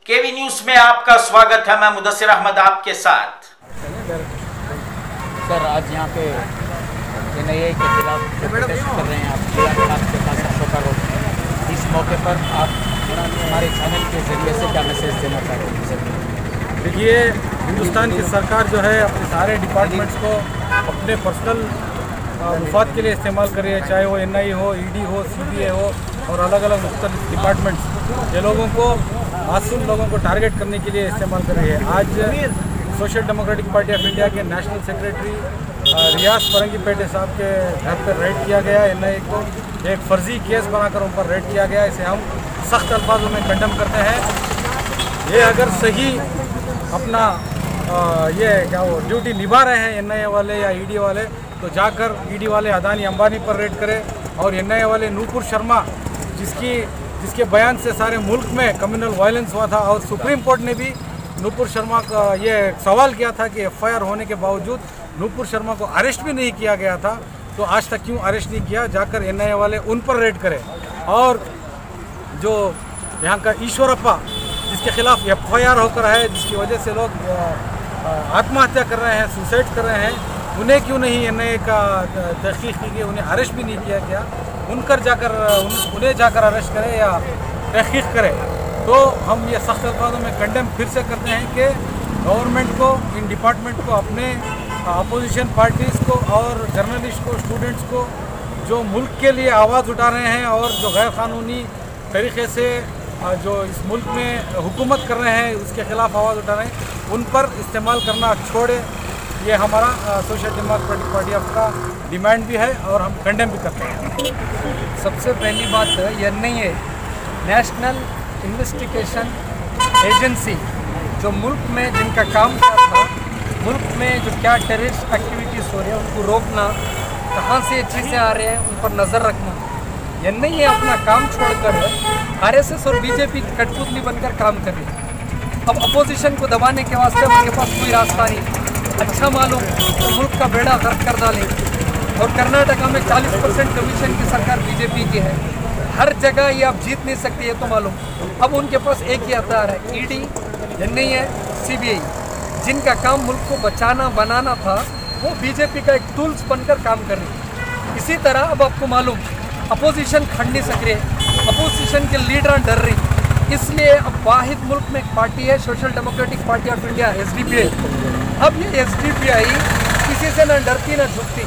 केवी news में आपका स्वागत है। मैं मुदस्सिर अहमद आपके साथ। सर, आज यहाँ पे एनआईए के खिलाफ प्रोटेस्ट कर रहे हैं आप के पास अशोका रोड। इस मौके पर आप हमारे चैनल के जरिए से क्या मैसेज देना चाहते हैं सर? देखिए, हिंदुस्तान की सरकार जो है अपने सारे डिपार्टमेंट्स को अपने पर्सनल मुफाद के लिए इस्तेमाल कर रही है, चाहे वो एनआईए हो, ईडी हो, सीबीआई हो और अलग अलग मुख्तलिफ डिपार्टमेंट्स ये लोगों को, मासूम लोगों को टारगेट करने के लिए इस्तेमाल कर रही है। आज social democratic party of India के नेशनल सेक्रेटरी रियाज फरंगीपेटे साहब के घर पर रेड किया गया। एनआईए को एक फर्जी केस बनाकर उन पर रेड किया गया। इसे हम सख्त अल्फाजों में कंडेम करते हैं। ये अगर सही अपना ये क्या वो ड्यूटी निभा रहे हैं एनआईए वाले या ईडी वाले, तो जाकर ईडी वाले अदानी अंबानी पर रेड करें और एनआईए वाले नूपुर शर्मा जिसके बयान से सारे मुल्क में कम्युनल वायलेंस हुआ था और सुप्रीम कोर्ट ने भी नूपुर शर्मा का ये सवाल किया था कि एफआईआर होने के बावजूद नूपुर शर्मा को अरेस्ट भी नहीं किया गया था, तो आज तक क्यों अरेस्ट नहीं किया? जाकर एनआईए वाले उन पर रेड करें। और जो यहाँ का ईश्वरप्पा जिसके खिलाफ एफआईआर होकर है, जिसकी वजह से लोग आत्महत्या कर रहे हैं, सुसाइड कर रहे हैं, उन्हें क्यों नहीं एनआईए का तहकीक की गई, उन्हें अरेस्ट भी नहीं किया गया? उन्हें जाकर अरेस्ट करें या तहकीक करें। तो हम ये सख्त अल्फाजों में कंडेम फिर से करते हैं कि गवर्नमेंट को, इन डिपार्टमेंट को, अपने अपोजिशन पार्टीज़ को और जर्नलिस्ट को, स्टूडेंट्स को जो मुल्क के लिए आवाज़ उठा रहे हैं और जो गैर कानूनी तरीके से जो इस मुल्क में हुकूमत कर रहे हैं उसके खिलाफ आवाज़ उठा रहे हैं, उन पर इस्तेमाल करना छोड़े। ये हमारा सोशल डेमोक्रेटिक पार्टी ऑफ का डिमांड भी है और हम कंडेम भी करते हैं। सबसे पहली बात यह नहीं है, नेशनल इन्वेस्टिगेशन एजेंसी जो मुल्क में जिनका काम क्या था, मुल्क में जो क्या टेररिस्ट एक्टिविटीज़ हो रही है उनको रोकना, कहाँ से ये चीज़ें आ रही हैं उन पर नज़र रखना, यह नहीं है अपना काम छोड़कर आरएसएस और बीजेपी कठपुतली बनकर काम कर रही है। अब अपोजिशन को दबाने के वास्ते उनके पास कोई रास्ता नहीं। अच्छा मालूम तो मुल्क का बेड़ा गर्क कर डाले। और कर्नाटका में 40% कमीशन की सरकार बीजेपी की है। हर जगह ये आप जीत नहीं सकते, ये तो मालूम। अब उनके पास एक ही हथियार है, ईडी, एनआईए, सीबीआई, जिनका काम मुल्क को बचाना बनाना था, वो बीजेपी का एक टूल्स बनकर काम कर रही है। इसी तरह अब आपको मालूम अपोजिशन खड़ नहीं सक रही, अपोजिशन के लीडर डर रही, इसलिए अब वाहिद मुल्क में एक पार्टी है social democratic party of India, SDPI. अब ये एसडीपीआई किसी से ना डरती ना झुकती।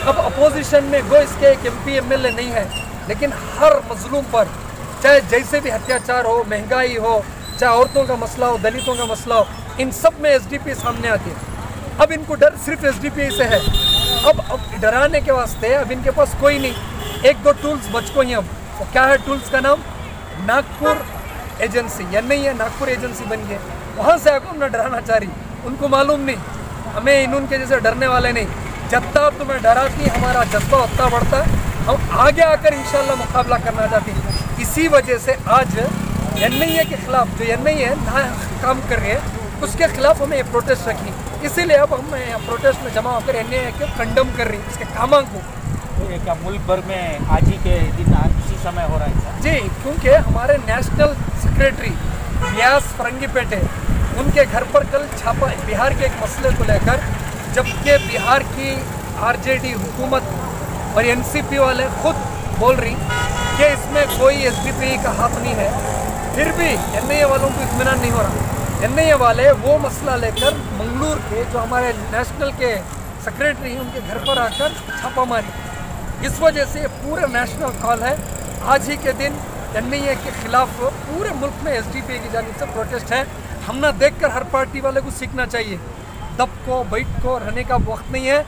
अब अपोजिशन में गो इसके एक एमपी एमएलए नहीं है, लेकिन हर मजलूम पर, चाहे जैसे भी अत्याचार हो, महंगाई हो, चाहे औरतों का मसला हो, दलितों का मसला हो, इन सब में एसडीपी सामने आती है। अब इनको डर सिर्फ एसडीपी से है। अब डराने के वास्ते अब इनके पास कोई नहीं, एक दो टूल्स बचको ही। अब वो क्या है टूल्स का नाम? नागपुर एजेंसी, या नहीं है नागपुर एजेंसी बन गई, वहाँ से आपको ना डराना चाह रही। उनको मालूम नहीं, हमें उनके जैसे डरने वाले नहीं। जत्ता तुम्हें डराती, हमारा जज्बा उतना बढ़ता है, हम आगे आकर इंशाल्लाह मुकाबला करना चाहते हैं। इसी वजह से आज एनआईए के खिलाफ, जो एनआईए ना काम कर रहे हैं, उसके खिलाफ हमें प्रोटेस्ट रखी। इसीलिए अब हम प्रोटेस्ट में जमा होकर एनआईए के कंडेम कर रही है, इसके कामों को। तो ये क्या मुल्क भर में आज ही के दिन इसी समय हो रहा है? जी, क्योंकि हमारे नेशनल सेक्रेटरी रियाज फरंगीपेटे, उनके घर पर कल छापा बिहार के एक मसले को लेकर, जबकि बिहार की आरजेडी हुकूमत और एनसीपी वाले खुद बोल रही कि इसमें कोई एसडीपी का हाथ नहीं है, फिर भी एनआईए वालों को इत्मीनान नहीं हो रहा। एनआईए वाले वो मसला लेकर मंगलूर के जो हमारे नेशनल के सेक्रेटरी हैं उनके घर पर आकर छापा मारी। इस वजह से पूरे नेशनल कॉल है, आज ही के दिन एनआईए के खिलाफ पूरे मुल्क में एसडीपी की जानिब से प्रोटेस्ट है। हम ना देखकर हर पार्टी वाले को सीखना चाहिए, दब को बैठ को रहने का वक्त नहीं है।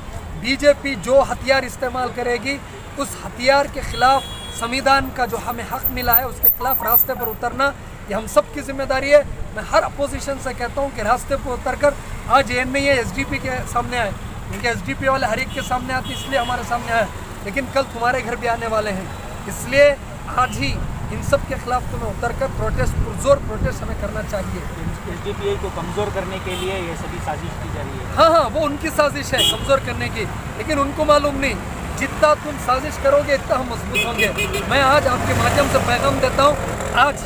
बीजेपी जो हथियार इस्तेमाल करेगी, उस हथियार के खिलाफ संविधान का जो हमें हक मिला है उसके खिलाफ रास्ते पर उतरना ये हम सब की जिम्मेदारी है। मैं हर अपोजिशन से कहता हूँ कि रास्ते पर उतरकर आज एनआईए एसडीपी के सामने आए, उनके एसडीपी वाले हर एक के सामने आते इसलिए हमारे सामने आए, लेकिन कल तुम्हारे घर भी आने वाले हैं। इसलिए आज ही इन सब के खिलाफ तुम्हें उतरकर प्रोटेस्ट, पुरजोर प्रोटेस्ट हमें करना चाहिए। एसडीपीआई को कमज़ोर करने के लिए ये सभी साजिश की जा रही है। हाँ, वो उनकी साजिश है कमज़ोर करने की, लेकिन उनको मालूम नहीं जितना तुम साजिश करोगे इतना हम मजबूत होंगे। मैं आज आपके माध्यम से पैगाम देता हूँ, आज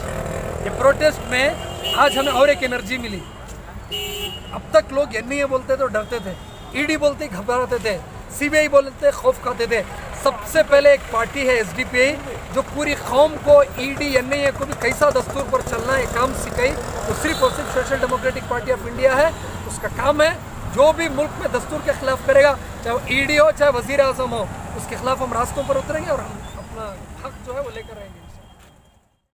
ये प्रोटेस्ट में आज हमें और एक एनर्जी मिली। अब तक लोग एनआईए बोलते तो डरते थे, ईडी बोलते घबराते थे, सीबीआई बोलते खौफ खाते थे। सबसे पहले एक पार्टी है एसडीपीआई जो पूरी कौम को ईडी एनआईए को भी कैसा दस्तूर पर चलना है काम सिखाई। तो सिर्फ और सिर्फ social democratic party of India है, उसका काम है जो भी मुल्क में दस्तूर के खिलाफ करेगा, चाहे वो ईडी हो चाहे वजीर आजम हो, उसके खिलाफ हम रास्तों पर उतरेंगे और हम अपना हक जो है वो लेकर आएंगे।